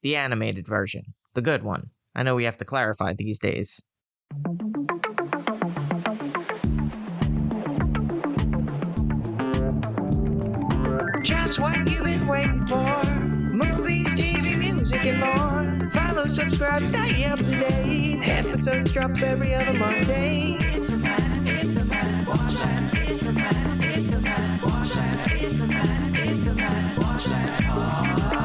the animated version, the good one. I know we have to clarify these days. Just what you've been waiting for. Movies, TV, music, and more. Follow, subscribe, stay up to date. Episodes drop every other Monday. It's the man, watch that. It's the man, watch that. It's the man, watch that podcast.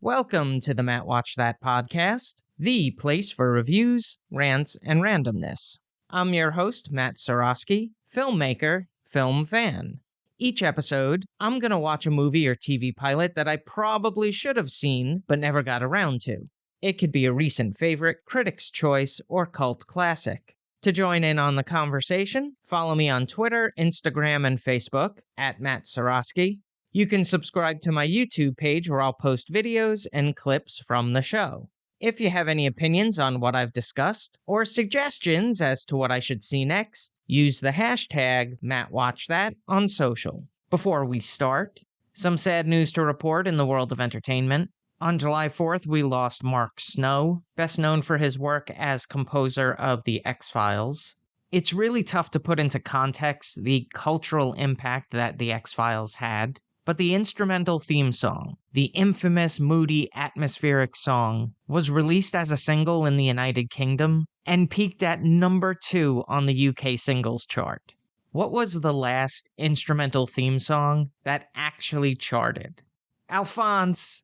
Welcome to the Matt Watch That podcast, the place for reviews, rants, and randomness. I'm your host, Matt Seroski, filmmaker, film fan. Each episode, I'm going to watch a movie or TV pilot that I probably should have seen, but never got around to. It could be a recent favorite, critic's choice, or cult classic. To join in on the conversation, follow me on Twitter, Instagram, and Facebook, at Matt Seroski. You can subscribe to my YouTube page where I'll post videos and clips from the show. If you have any opinions on what I've discussed, or suggestions as to what I should see next, use the hashtag MattWatchThat on social. Before we start, some sad news to report in the world of entertainment. On July 4th, we lost Mark Snow, best known for his work as composer of The X-Files. It's really tough to put into context the cultural impact that The X-Files had, but the instrumental theme song, the infamous, moody, atmospheric song, was released as a single in the United Kingdom and peaked at number 2 on the UK singles chart. What was the last instrumental theme song that actually charted? Alphonse,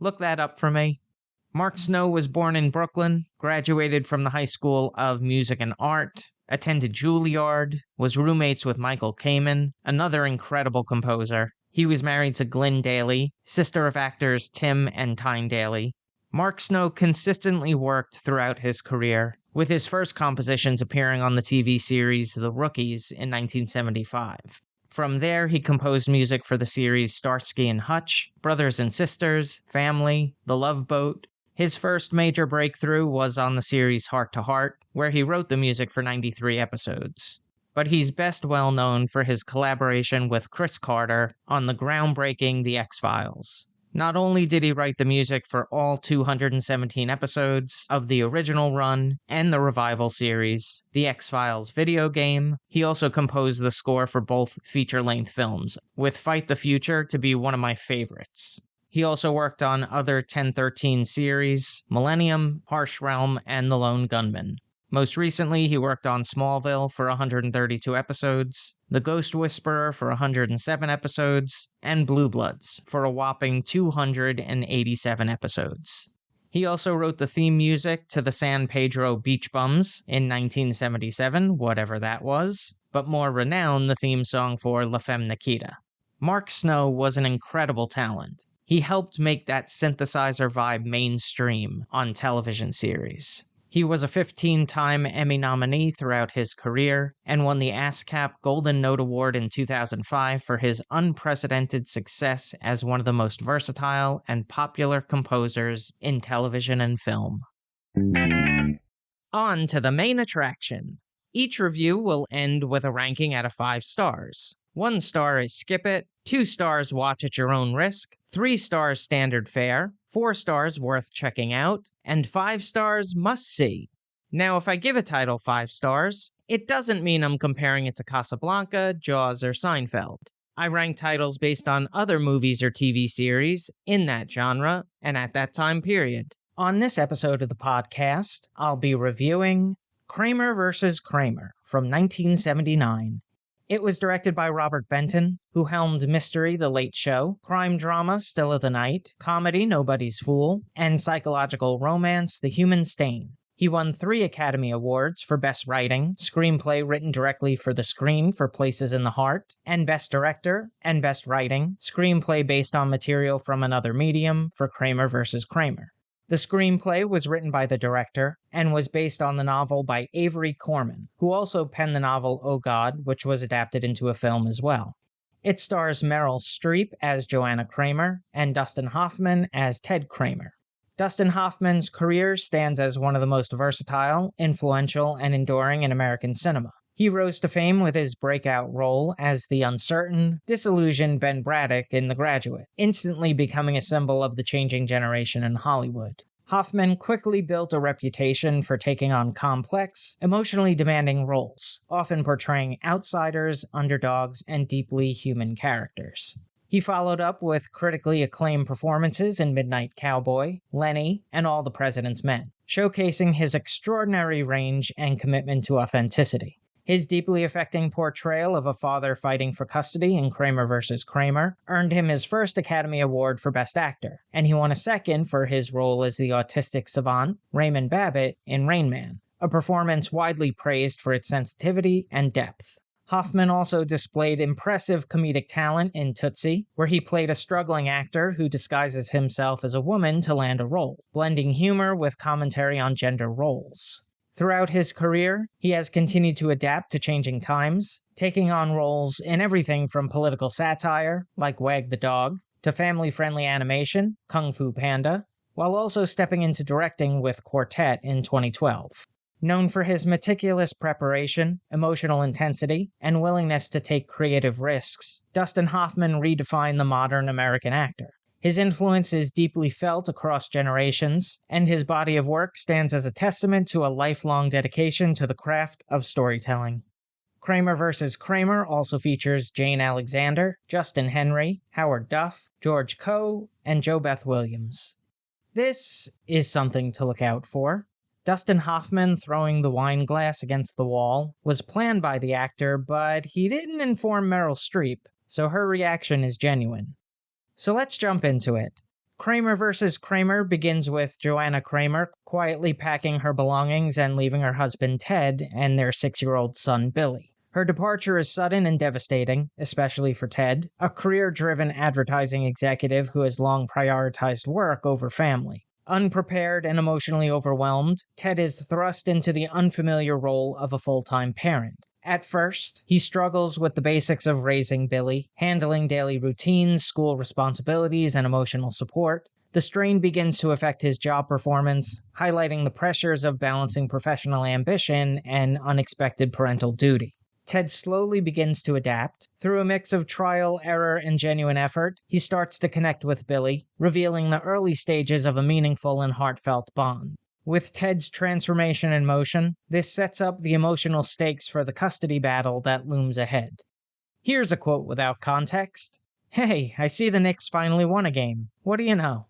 look that up for me. Mark Snow was born in Brooklyn, graduated from the High School of Music and Art, attended Juilliard, was roommates with Michael Kamen, another incredible composer. He was married to Glyn Daly, sister of actors Tim and Tyne Daly. Mark Snow consistently worked throughout his career, with his first compositions appearing on the TV series The Rookies in 1975. From there, he composed music for the series Starsky and Hutch, Brothers and Sisters, Family, The Love Boat. His first major breakthrough was on the series Heart to Heart, where he wrote the music for 93 episodes. But he's best well known for his collaboration with Chris Carter on the groundbreaking The X-Files. Not only did he write the music for all 217 episodes of the original run and the revival series, The X-Files video game, he also composed the score for both feature-length films, with Fight the Future to be one of my favorites. He also worked on other 1013 series, Millennium, Harsh Realm, and The Lone Gunman. Most recently, he worked on Smallville for 132 episodes, The Ghost Whisperer for 107 episodes, and Blue Bloods for a whopping 287 episodes. He also wrote the theme music to the San Pedro Beach Bums in 1977, whatever that was, but more renowned the theme song for La Femme Nikita. Mark Snow was an incredible talent. He helped make that synthesizer vibe mainstream on television series. He was a 15-time Emmy nominee throughout his career and won the ASCAP Golden Note Award in 2005 for his unprecedented success as one of the most versatile and popular composers in television and film. On to the main attraction. Each review will end with a ranking out of 5 stars. 1 star is skip it, 2 stars watch at your own risk, 3 stars standard fare, 4 stars worth checking out, and 5 stars must see. Now, if I give a title 5 stars, it doesn't mean I'm comparing it to Casablanca, Jaws, or Seinfeld. I rank titles based on other movies or TV series in that genre and at that time period. On this episode of the podcast, I'll be reviewing Kramer vs. Kramer from 1979. It was directed by Robert Benton, who helmed Mystery, The Late Show, crime drama, Still of the Night, comedy, Nobody's Fool, and psychological romance, The Human Stain. He won 3 Academy Awards for Best Writing, Screenplay written directly for the screen for Places in the Heart, and Best Director, and Best Writing, Screenplay based on material from another medium for Kramer vs. Kramer. The screenplay was written by the director and was based on the novel by Avery Corman, who also penned the novel Oh God, which was adapted into a film as well. It stars Meryl Streep as Joanna Kramer and Dustin Hoffman as Ted Kramer. Dustin Hoffman's career stands as one of the most versatile, influential, and enduring in American cinema. He rose to fame with his breakout role as the uncertain, disillusioned Ben Braddock in The Graduate, instantly becoming a symbol of the changing generation in Hollywood. Hoffman quickly built a reputation for taking on complex, emotionally demanding roles, often portraying outsiders, underdogs, and deeply human characters. He followed up with critically acclaimed performances in Midnight Cowboy, Lenny, and All the President's Men, showcasing his extraordinary range and commitment to authenticity. His deeply affecting portrayal of a father fighting for custody in Kramer vs. Kramer earned him his first Academy Award for Best Actor, and he won a second for his role as the autistic savant Raymond Babbitt in Rain Man, a performance widely praised for its sensitivity and depth. Hoffman also displayed impressive comedic talent in Tootsie, where he played a struggling actor who disguises himself as a woman to land a role, blending humor with commentary on gender roles. Throughout his career, he has continued to adapt to changing times, taking on roles in everything from political satire, like Wag the Dog, to family-friendly animation, Kung Fu Panda, while also stepping into directing with Quartet in 2012. Known for his meticulous preparation, emotional intensity, and willingness to take creative risks, Dustin Hoffman redefined the modern American actor. His influence is deeply felt across generations, and his body of work stands as a testament to a lifelong dedication to the craft of storytelling. Kramer vs. Kramer also features Jane Alexander, Justin Henry, Howard Duff, George Coe, and Jo Beth Williams. This is something to look out for. Dustin Hoffman throwing the wine glass against the wall was planned by the actor, but he didn't inform Meryl Streep, so her reaction is genuine. So let's jump into it. Kramer vs. Kramer begins with Joanna Kramer quietly packing her belongings and leaving her husband Ted and their 6-year-old son Billy. Her departure is sudden and devastating, especially for Ted, a career-driven advertising executive who has long prioritized work over family. Unprepared and emotionally overwhelmed, Ted is thrust into the unfamiliar role of a full-time parent. At first, he struggles with the basics of raising Billy, handling daily routines, school responsibilities, and emotional support. The strain begins to affect his job performance, highlighting the pressures of balancing professional ambition and unexpected parental duty. Ted slowly begins to adapt. Through a mix of trial, error, and genuine effort, he starts to connect with Billy, revealing the early stages of a meaningful and heartfelt bond. With Ted's transformation in motion, this sets up the emotional stakes for the custody battle that looms ahead. Here's a quote without context. "Hey, I see the Knicks finally won a game. What do you know?"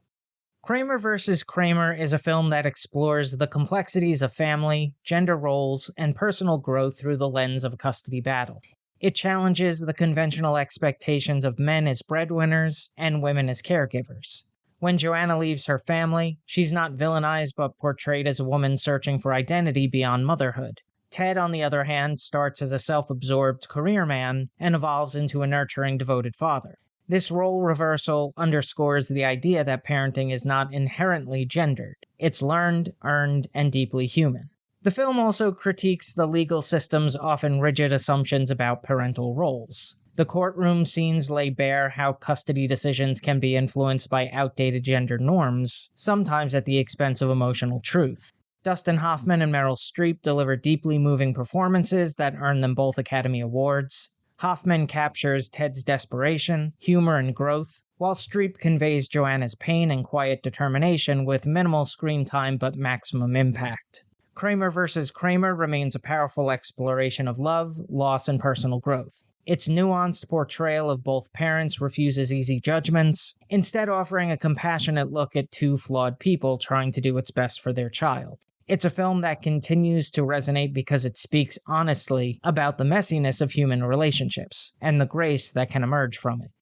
Kramer vs. Kramer is a film that explores the complexities of family, gender roles, and personal growth through the lens of a custody battle. It challenges the conventional expectations of men as breadwinners and women as caregivers. When Joanna leaves her family, she's not villainized but portrayed as a woman searching for identity beyond motherhood. Ted, on the other hand, starts as a self-absorbed career man and evolves into a nurturing, devoted father. This role reversal underscores the idea that parenting is not inherently gendered. It's learned, earned, and deeply human. The film also critiques the legal system's often rigid assumptions about parental roles. The courtroom scenes lay bare how custody decisions can be influenced by outdated gender norms, sometimes at the expense of emotional truth. Dustin Hoffman and Meryl Streep deliver deeply moving performances that earn them both Academy Awards. Hoffman captures Ted's desperation, humor, and growth, while Streep conveys Joanna's pain and quiet determination with minimal screen time but maximum impact. Kramer vs. Kramer remains a powerful exploration of love, loss, and personal growth. Its nuanced portrayal of both parents refuses easy judgments, instead offering a compassionate look at two flawed people trying to do what's best for their child. It's a film that continues to resonate because it speaks honestly about the messiness of human relationships, and the grace that can emerge from it.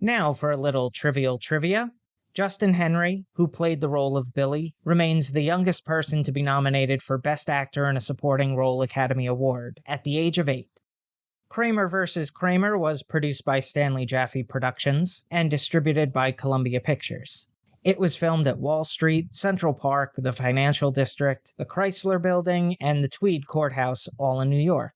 Now for a little trivial trivia. Justin Henry, who played the role of Billy, remains the youngest person to be nominated for Best Actor in a Supporting Role Academy Award, at the age of 8. Kramer vs. Kramer was produced by Stanley Jaffe Productions and distributed by Columbia Pictures. It was filmed at Wall Street, Central Park, the Financial District, the Chrysler Building, and the Tweed Courthouse, all in New York.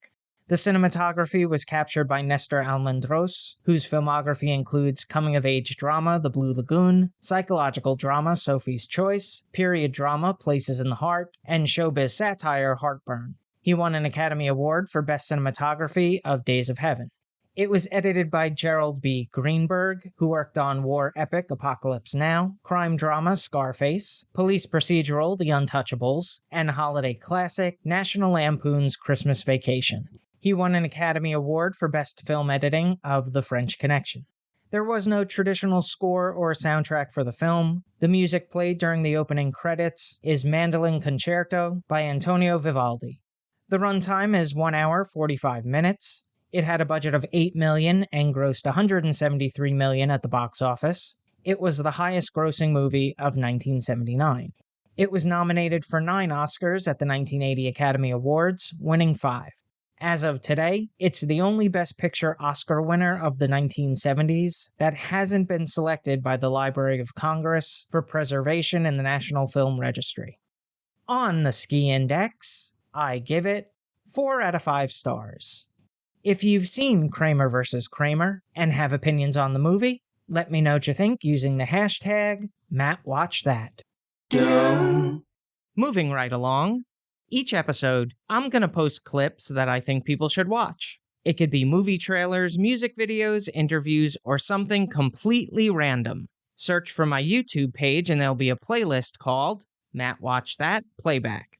The cinematography was captured by Nestor Almendros, whose filmography includes coming-of-age drama The Blue Lagoon, psychological drama Sophie's Choice, period drama Places in the Heart, and showbiz satire Heartburn. He won an Academy Award for Best Cinematography of Days of Heaven. It was edited by Gerald B. Greenberg, who worked on war epic Apocalypse Now, crime drama Scarface, police procedural The Untouchables, and holiday classic National Lampoon's Christmas Vacation. He won an Academy Award for Best Film Editing of The French Connection. There was no traditional score or soundtrack for the film. The music played during the opening credits is Mandolin Concerto by Antonio Vivaldi. The runtime is 1 hour 45 minutes. It had a budget of $8 million and grossed $173 million at the box office. It was the highest-grossing movie of 1979. It was nominated for 9 Oscars at the 1980 Academy Awards, winning 5. As of today, it's the only Best Picture Oscar winner of the 1970s that hasn't been selected by the Library of Congress for preservation in the National Film Registry. On the Ski Index, I give it 4 out of 5 stars. If you've seen Kramer vs. Kramer and have opinions on the movie, let me know what you think using the hashtag MattWatchThat. Moving right along, each episode, I'm going to post clips that I think people should watch. It could be movie trailers, music videos, interviews, or something completely random. Search for my YouTube page and there'll be a playlist called Matt Watch That Playback.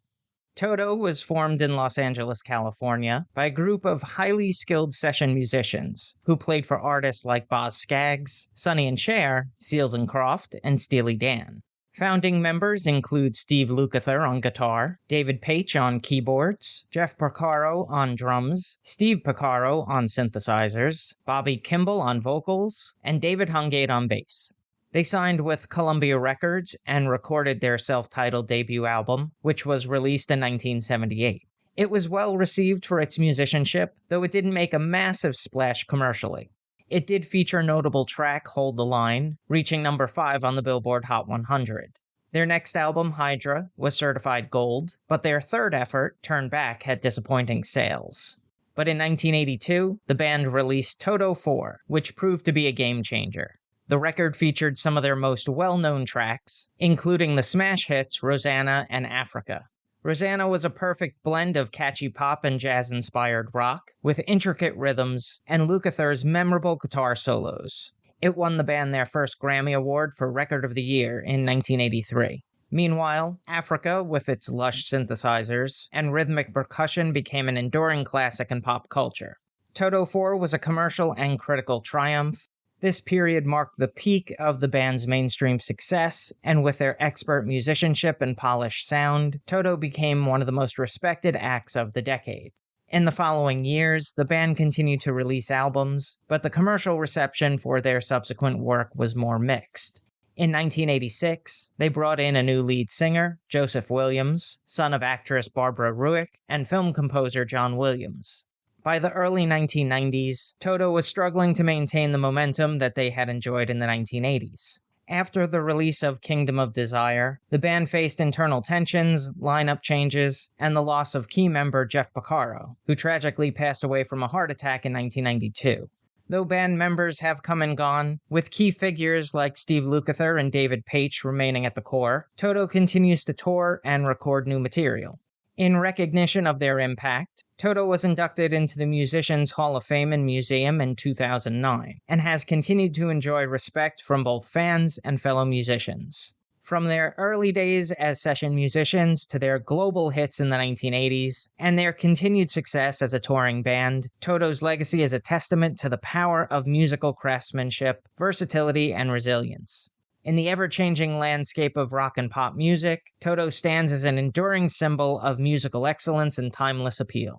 Toto was formed in Los Angeles, California, by a group of highly skilled session musicians who played for artists like Boz Scaggs, Sonny and Cher, Seals and Croft, and Steely Dan. Founding members include Steve Lukather on guitar, David Paich on keyboards, Jeff Porcaro on drums, Steve Porcaro on synthesizers, Bobby Kimball on vocals, and David Hungate on bass. They signed with Columbia Records and recorded their self-titled debut album, which was released in 1978. It was well received for its musicianship, though it didn't make a massive splash commercially. It did feature notable track Hold the Line, reaching number 5 on the Billboard Hot 100. Their next album, Hydra, was certified gold, but their third effort, Turn Back, had disappointing sales. But in 1982, the band released Toto 4, which proved to be a game-changer. The record featured some of their most well-known tracks, including the smash hits Rosanna and Africa. Rosanna was a perfect blend of catchy pop and jazz-inspired rock, with intricate rhythms and Lukather's memorable guitar solos. It won the band their first Grammy Award for Record of the Year in 1983. Meanwhile, Africa, with its lush synthesizers and rhythmic percussion, became an enduring classic in pop culture. Toto 4 was a commercial and critical triumph. This period marked the peak of the band's mainstream success, and with their expert musicianship and polished sound, Toto became one of the most respected acts of the decade. In the following years, the band continued to release albums, but the commercial reception for their subsequent work was more mixed. In 1986, they brought in a new lead singer, Joseph Williams, son of actress Barbara Ruick, and film composer John Williams. By the early 1990s, Toto was struggling to maintain the momentum that they had enjoyed in the 1980s. After the release of Kingdom of Desire, the band faced internal tensions, lineup changes, and the loss of key member Jeff Porcaro, who tragically passed away from a heart attack in 1992. Though band members have come and gone, with key figures like Steve Lukather and David Paich remaining at the core, Toto continues to tour and record new material. In recognition of their impact, Toto was inducted into the Musicians Hall of Fame and Museum in 2009, and has continued to enjoy respect from both fans and fellow musicians. From their early days as session musicians to their global hits in the 1980s, and their continued success as a touring band, Toto's legacy is a testament to the power of musical craftsmanship, versatility, and resilience. In the ever-changing landscape of rock and pop music, Toto stands as an enduring symbol of musical excellence and timeless appeal.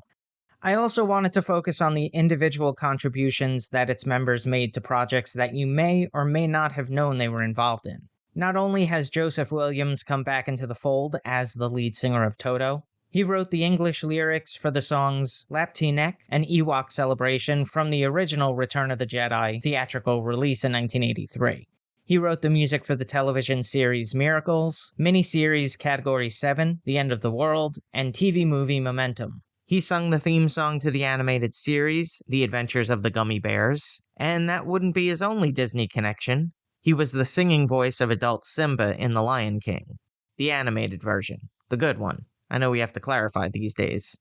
I also wanted to focus on the individual contributions that its members made to projects that you may or may not have known they were involved in. Not only has Joseph Williams come back into the fold as the lead singer of Toto, he wrote the English lyrics for the songs Laptinek and Ewok Celebration from the original Return of the Jedi theatrical release in 1983. He wrote the music for the television series Miracles, miniseries Category 7, The End of the World, and TV movie Momentum. He sung the theme song to the animated series, The Adventures of the Gummy Bears, and that wouldn't be his only Disney connection. He was the singing voice of adult Simba in The Lion King. The animated version. The good one. I know we have to clarify these days.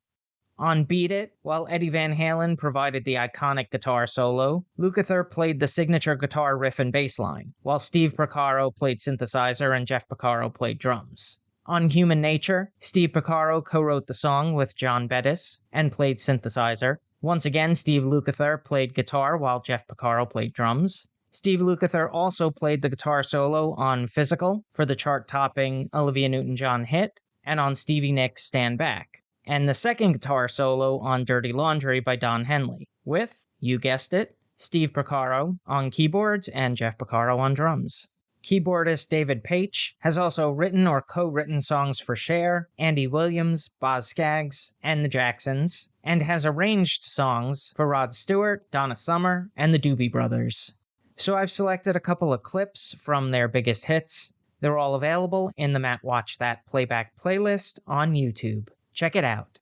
On Beat It, while Eddie Van Halen provided the iconic guitar solo, Lukather played the signature guitar riff and bass line, while Steve Porcaro played synthesizer and Jeff Porcaro played drums. On Human Nature, Steve Porcaro co-wrote the song with John Bettis and played synthesizer. Once again, Steve Lukather played guitar while Jeff Porcaro played drums. Steve Lukather also played the guitar solo on Physical for the chart-topping Olivia Newton-John hit, and on Stevie Nicks' Stand Back, and the second guitar solo on Dirty Laundry by Don Henley, with, you guessed it, Steve Porcaro on keyboards and Jeff Porcaro on drums. Keyboardist David Paich has also written or co-written songs for Cher, Andy Williams, Boz Scaggs, and the Jacksons, and has arranged songs for Rod Stewart, Donna Summer, and the Doobie Brothers. So I've selected a couple of clips from their biggest hits. They're all available in the Matt Watch That Playback playlist on YouTube. Check it out.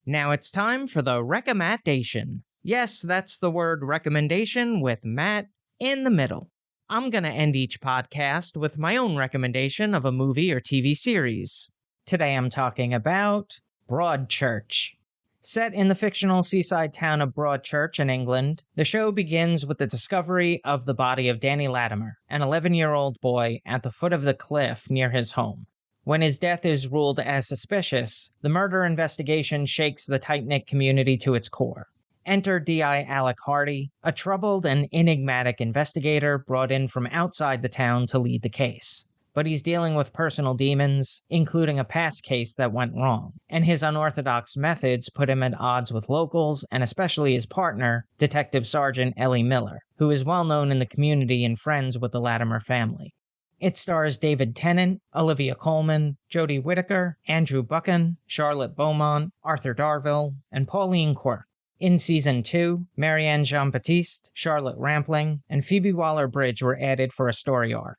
Now it's time for the recommendation. Yes, that's the word recommendation with Matt in the middle. I'm going to end each podcast with my own recommendation of a movie or TV series. Today I'm talking about Broadchurch. Set in the fictional seaside town of Broadchurch in England, the show begins with the discovery of the body of Danny Latimer, an 11-year-old boy at the foot of the cliff near his home. When his death is ruled as suspicious, the murder investigation shakes the tight-knit community to its core. Enter D.I. Alec Hardy, a troubled and enigmatic investigator brought in from outside the town to lead the case. But he's dealing with personal demons, including a past case that went wrong, and his unorthodox methods put him at odds with locals and especially his partner, Detective Sergeant Ellie Miller, who is well known in the community and friends with the Latimer family. It stars David Tennant, Olivia Colman, Jodie Whittaker, Andrew Buchan, Charlotte Beaumont, Arthur Darvill, and Pauline Quirk. In Season 2, Marianne Jean-Baptiste, Charlotte Rampling, and Phoebe Waller-Bridge were added for a story arc.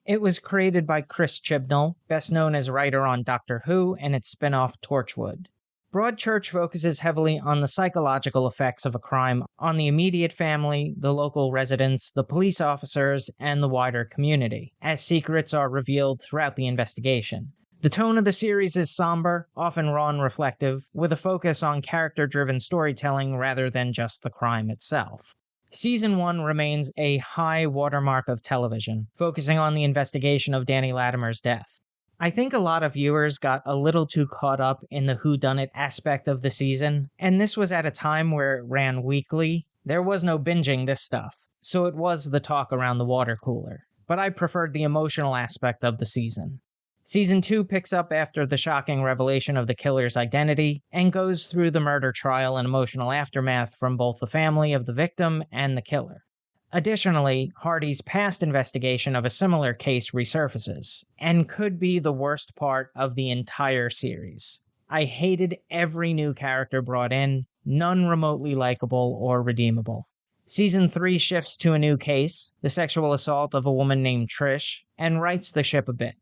It was created by Chris Chibnall, best known as writer on Doctor Who and its spin-off Torchwood. Broadchurch focuses heavily on the psychological effects of a crime on the immediate family, the local residents, the police officers, and the wider community, as secrets are revealed throughout the investigation. The tone of the series is somber, often raw and reflective, with a focus on character-driven storytelling rather than just the crime itself. Season 1 remains a high watermark of television, focusing on the investigation of Danny Latimer's death. I think a lot of viewers got a little too caught up in the whodunit aspect of the season, and this was at a time where it ran weekly. There was no binging this stuff, so it was the talk around the water cooler. But I preferred the emotional aspect of the season. Season 2 picks up after the shocking revelation of the killer's identity and goes through the murder trial and emotional aftermath from both the family of the victim and the killer. Additionally, Hardy's past investigation of a similar case resurfaces, and could be the worst part of the entire series. I hated every new character brought in, none remotely likable or redeemable. Season 3 shifts to a new case, the sexual assault of a woman named Trish, and rights the ship a bit.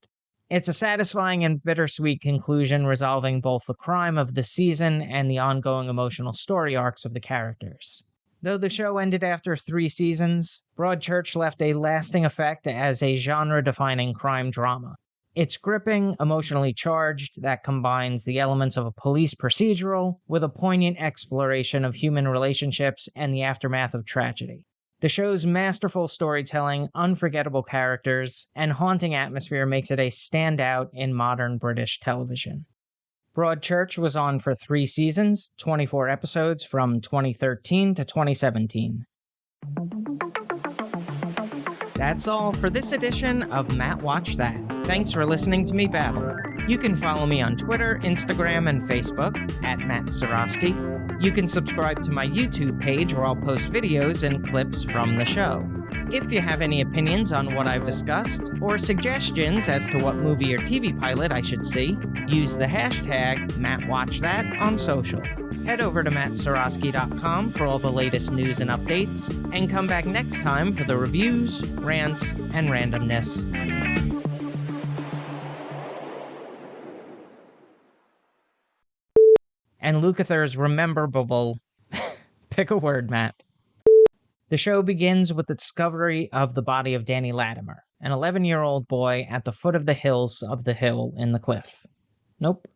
It's a satisfying and bittersweet conclusion resolving both the crime of the season and the ongoing emotional story arcs of the characters. Though the show ended after 3 seasons, Broadchurch left a lasting effect as a genre-defining crime drama. It's gripping, emotionally charged, that combines the elements of a police procedural with a poignant exploration of human relationships and the aftermath of tragedy. The show's masterful storytelling, unforgettable characters, and haunting atmosphere makes it a standout in modern British television. Broadchurch was on for 3 seasons, 24 episodes from 2013 to 2017. That's all for this edition of Matt Watch That. Thanks for listening to me babble. You can follow me on Twitter, Instagram, and Facebook at Matt Seroski. You can subscribe to my YouTube page where I'll post videos and clips from the show. If you have any opinions on what I've discussed, or suggestions as to what movie or TV pilot I should see, use the hashtag MattWatchThat on social. Head over to mattseroski.com for all the latest news and updates, and come back next time for the reviews, rants, and randomness. And Lukather's rememberable... Pick a word, Matt. The show begins with the discovery of the body of Danny Latimer, an 11-year-old boy at the foot of the hills of the hill in the cliff. Nope.